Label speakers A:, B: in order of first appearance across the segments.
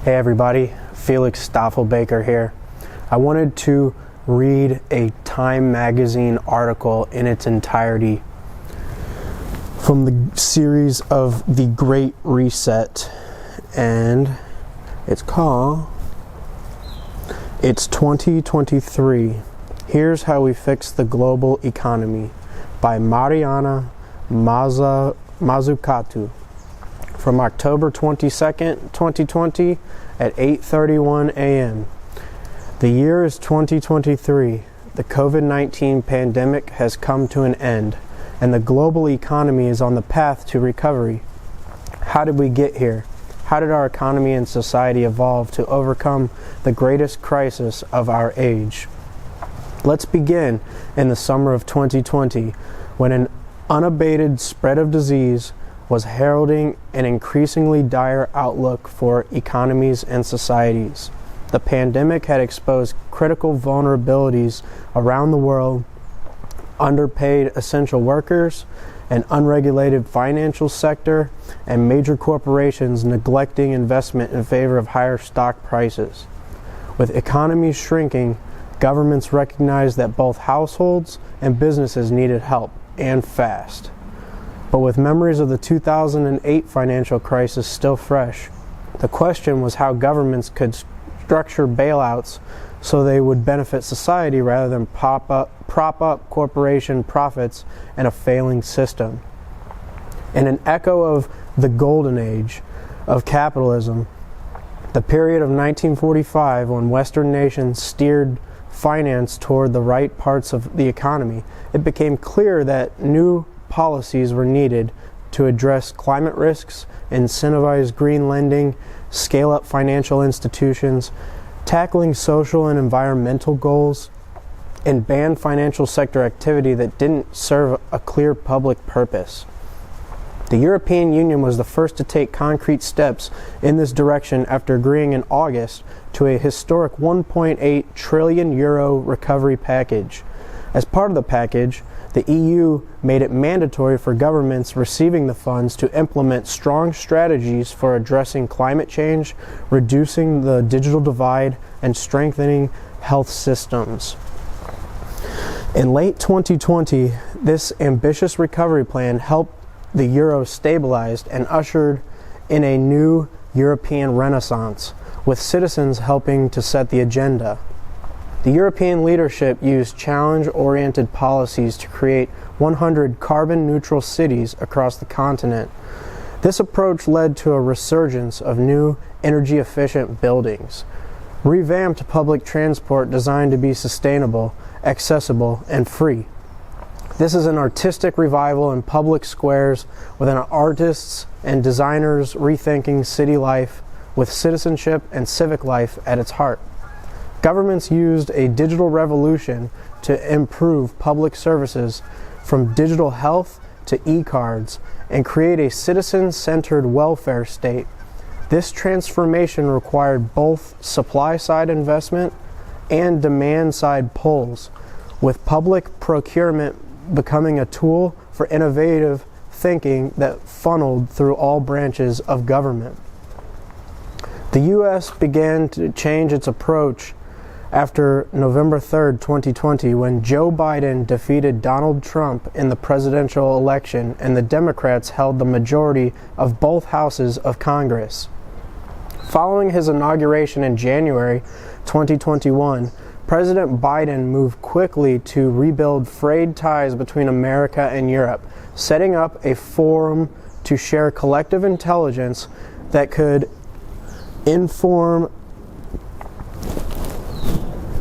A: Hey everybody, Felix Staffelbaker here. I wanted to read a Time magazine article in its entirety from the series of The Great Reset, and it's called It's 2023. Here's How We Fix the Global Economy by Mariana Mazzucato from October 22nd, 2020 at 8:31 a.m. The year is 2023. The COVID-19 pandemic has come to an end, and the global economy is on the path to recovery. How did we get here? How did our economy and society evolve to overcome the greatest crisis of our age? Let's begin in the summer of 2020, when an unabated spread of disease was heralding an increasingly dire outlook for economies and societies. The pandemic had exposed critical vulnerabilities around the world: underpaid essential workers, an unregulated financial sector, and major corporations neglecting investment in favor of higher stock prices. With economies shrinking, governments recognized that both households and businesses needed help, and fast. But with memories of the 2008 financial crisis still fresh, the question was how governments could structure bailouts so they would benefit society rather than prop up corporation profits and a failing system. In an echo of the golden age of capitalism, the period of 1945, when Western nations steered finance toward the right parts of the economy, it became clear that new policies were needed to address climate risks, incentivize green lending, scale up financial institutions, tackling social and environmental goals, and ban financial sector activity that didn't serve a clear public purpose. The European Union was the first to take concrete steps in this direction after agreeing in August to a historic €1.8 trillion recovery package. As part of the package, the EU made it mandatory for governments receiving the funds to implement strong strategies for addressing climate change, reducing the digital divide, and strengthening health systems. In late 2020, this ambitious recovery plan helped the euro stabilize and ushered in a new European renaissance, with citizens helping to set the agenda. The European leadership used challenge-oriented policies to create 100 carbon-neutral cities across the continent. This approach led to a resurgence of new energy-efficient buildings, revamped public transport designed to be sustainable, accessible, and free. This is an artistic revival in public squares, with artists and designers rethinking city life with citizenship and civic life at its heart. Governments used a digital revolution to improve public services, from digital health to e-cards, and create a citizen-centered welfare state. This transformation required both supply-side investment and demand-side pulls, with public procurement becoming a tool for innovative thinking that funneled through all branches of government. The U.S. began to change its approach after November 3rd, 2020, when Joe Biden defeated Donald Trump in the presidential election and the Democrats held the majority of both houses of Congress. Following his inauguration in January 2021, President Biden moved quickly to rebuild frayed ties between America and Europe, setting up a forum to share collective intelligence that could inform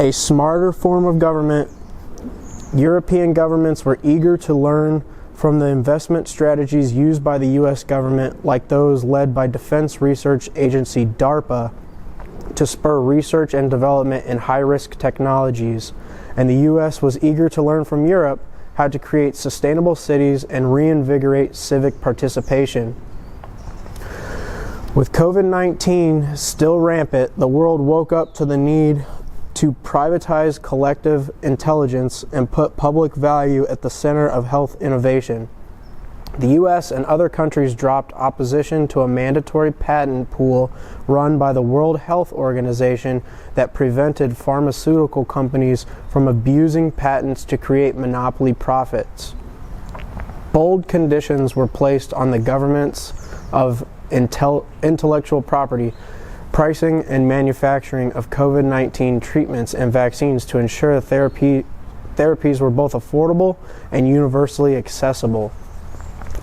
A: a smarter form of government. European governments were eager to learn from the investment strategies used by the U.S. government, like those led by Defense Research Agency DARPA, to spur research and development in high-risk technologies. And the U.S. was eager to learn from Europe how to create sustainable cities and reinvigorate civic participation. With COVID-19 still rampant, the world woke up to the need to privatize collective intelligence and put public value at the center of health innovation. The U.S. and other countries dropped opposition to a mandatory patent pool run by the World Health Organization that prevented pharmaceutical companies from abusing patents to create monopoly profits. Bold conditions were placed on the governments of intellectual property, pricing, and manufacturing of COVID-19 treatments and vaccines to ensure therapies were both affordable and universally accessible.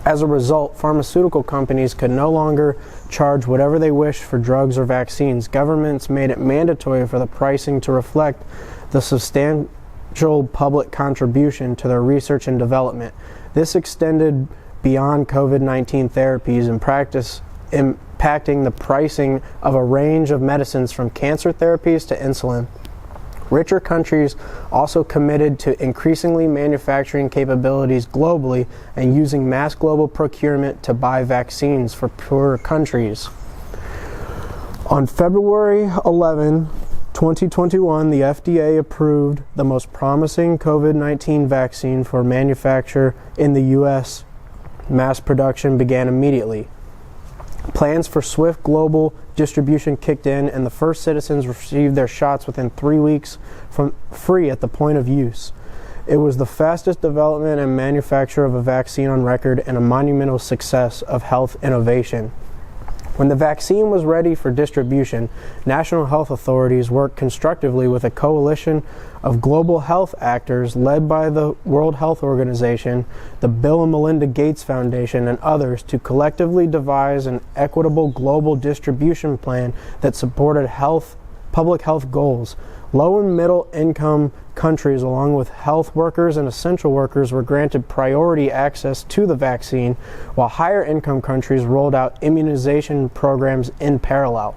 A: As a result, pharmaceutical companies could no longer charge whatever they wished for drugs or vaccines. Governments made it mandatory for the pricing to reflect the substantial public contribution to their research and development. This extended beyond COVID-19 therapies and practice, impacting the pricing of a range of medicines from cancer therapies to insulin. Richer countries also committed to increasingly manufacturing capabilities globally and using mass global procurement to buy vaccines for poorer countries. On February 11, 2021, the FDA approved the most promising COVID-19 vaccine for manufacture in the U.S. Mass production began immediately. Plans for swift global distribution kicked in, and the first citizens received their shots within 3 weeks from free at the point of use. It was the fastest development and manufacture of a vaccine on record and a monumental success of health innovation. When the vaccine was ready for distribution, national health authorities worked constructively with a coalition of global health actors led by the World Health Organization, the Bill and Melinda Gates Foundation, and others to collectively devise an equitable global distribution plan that supported public health goals. Low and middle income countries, along with health workers and essential workers, were granted priority access to the vaccine, while higher income countries rolled out immunization programs in parallel.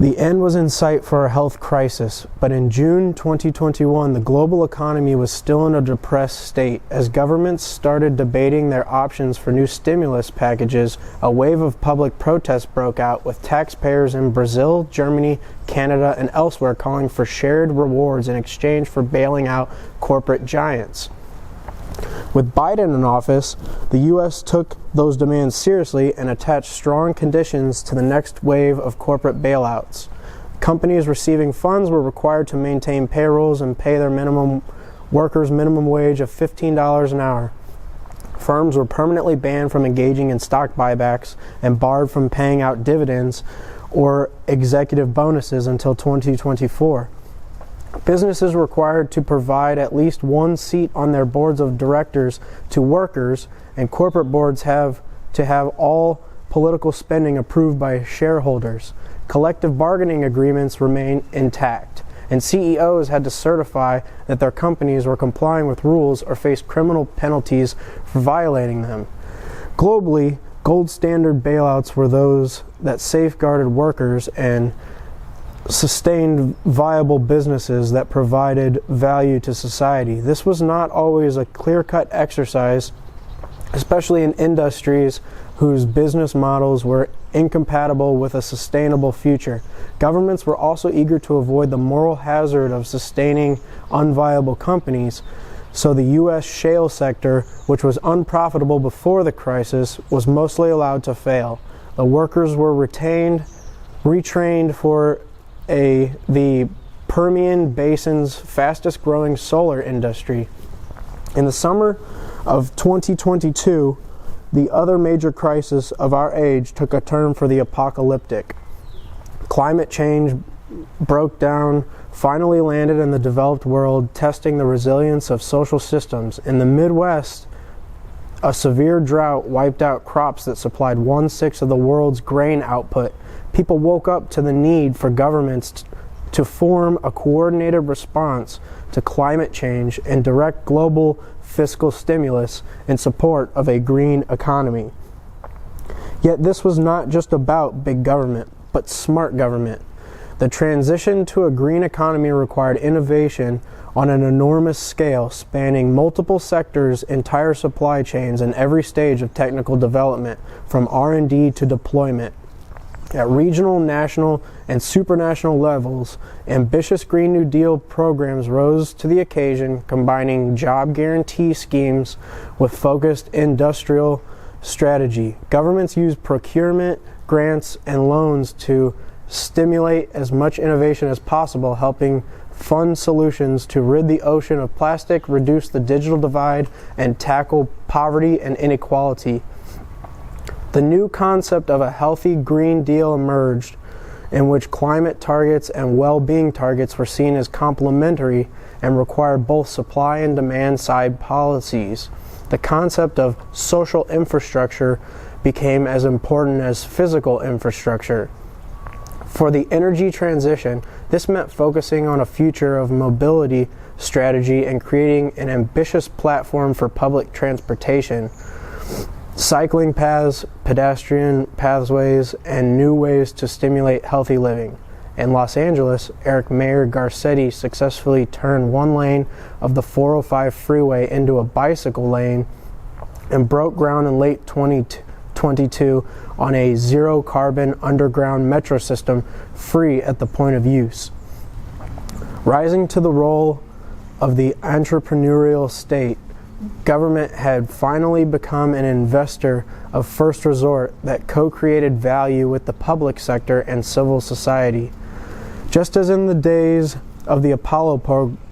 A: The end was in sight for a health crisis, but in June 2021, the global economy was still in a depressed state. As governments started debating their options for new stimulus packages, a wave of public protests broke out, with taxpayers in Brazil, Germany, Canada, and elsewhere calling for shared rewards in exchange for bailing out corporate giants. With Biden in office, the U.S. took those demands seriously and attached strong conditions to the next wave of corporate bailouts. Companies receiving funds were required to maintain payrolls and pay their workers minimum wage of $15 an hour. Firms were permanently banned from engaging in stock buybacks and barred from paying out dividends or executive bonuses until 2024. Businesses were required to provide at least one seat on their boards of directors to workers, and corporate boards have to have all political spending approved by shareholders. Collective bargaining agreements remain intact, and CEOs had to certify that their companies were complying with rules or faced criminal penalties for violating them. Globally, gold standard bailouts were those that safeguarded workers and sustained viable businesses that provided value to society. This was not always a clear-cut exercise, especially in industries whose business models were incompatible with a sustainable future. Governments were also eager to avoid the moral hazard of sustaining unviable companies, so the U.S. shale sector, which was unprofitable before the crisis, was mostly allowed to fail. The workers were retrained for the Permian Basin's fastest growing solar industry. In the summer of 2022, the other major crisis of our age took a turn for the apocalyptic. Climate change broke down, finally landed in the developed world, testing the resilience of social systems. In the Midwest, a severe drought wiped out crops that supplied 1/6 of the world's grain output. People woke up to the need for governments to form a coordinated response to climate change and direct global fiscal stimulus in support of a green economy. Yet this was not just about big government, but smart government. The transition to a green economy required innovation on an enormous scale, spanning multiple sectors, entire supply chains, and every stage of technical development, from R&D to deployment. At regional, national, and supranational levels, ambitious Green New Deal programs rose to the occasion, combining job guarantee schemes with focused industrial strategy. Governments used procurement, grants, and loans to stimulate as much innovation as possible, helping fund solutions to rid the ocean of plastic, reduce the digital divide, and tackle poverty and inequality. The new concept of a healthy Green Deal emerged, in which climate targets and well-being targets were seen as complementary and required both supply and demand side policies. The concept of social infrastructure became as important as physical infrastructure. For the energy transition, this meant focusing on a future of mobility strategy and creating an ambitious platform for public transportation, cycling paths, pedestrian pathways, and new ways to stimulate healthy living. In Los Angeles, Mayor Garcetti successfully turned one lane of the 405 freeway into a bicycle lane and broke ground in late 2022 on a zero-carbon underground metro system free at the point of use. Rising to the role of the entrepreneurial state, government had finally become an investor of first resort that co-created value with the public sector and civil society. Just as in the days of the Apollo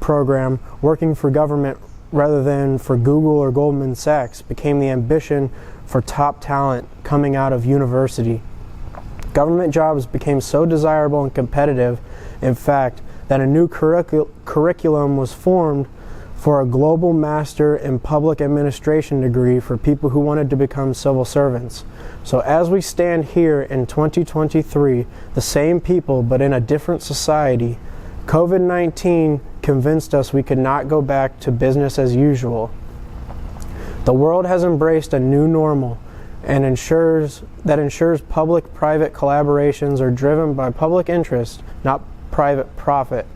A: program, working for government rather than for Google or Goldman Sachs became the ambition for top talent coming out of university. Government jobs became so desirable and competitive, in fact, that a new curriculum was formed for a global master in public administration degree for people who wanted to become civil servants. So as we stand here in 2023, the same people but in a different society, COVID-19 convinced us we could not go back to business as usual. The world has embraced a new normal and ensures public-private collaborations are driven by public interest, not private profit.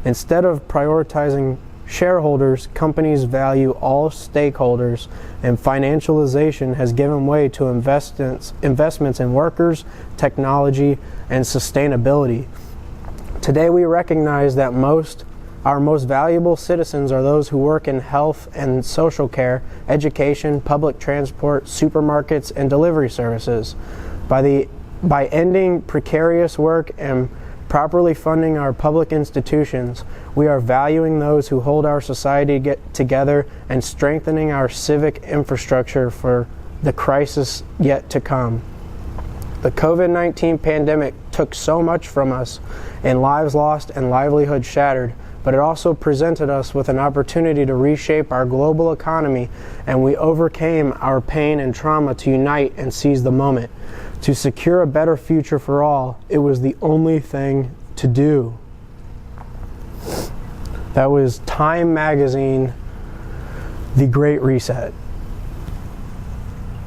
A: Instead of prioritizing shareholders, companies value all stakeholders, and financialization has given way to investments in workers, technology, and sustainability. Today we recognize that our most valuable citizens are those who work in health and social care, education, public transport, supermarkets, and delivery services. By ending precarious work and properly funding our public institutions, we are valuing those who hold our society together and strengthening our civic infrastructure for the crisis yet to come. The COVID-19 pandemic took so much from us, and lives lost and livelihoods shattered, but it also presented us with an opportunity to reshape our global economy, and we overcame our pain and trauma to unite and seize the moment. To secure a better future for all, it was the only thing to do. That was Time Magazine, The Great Reset.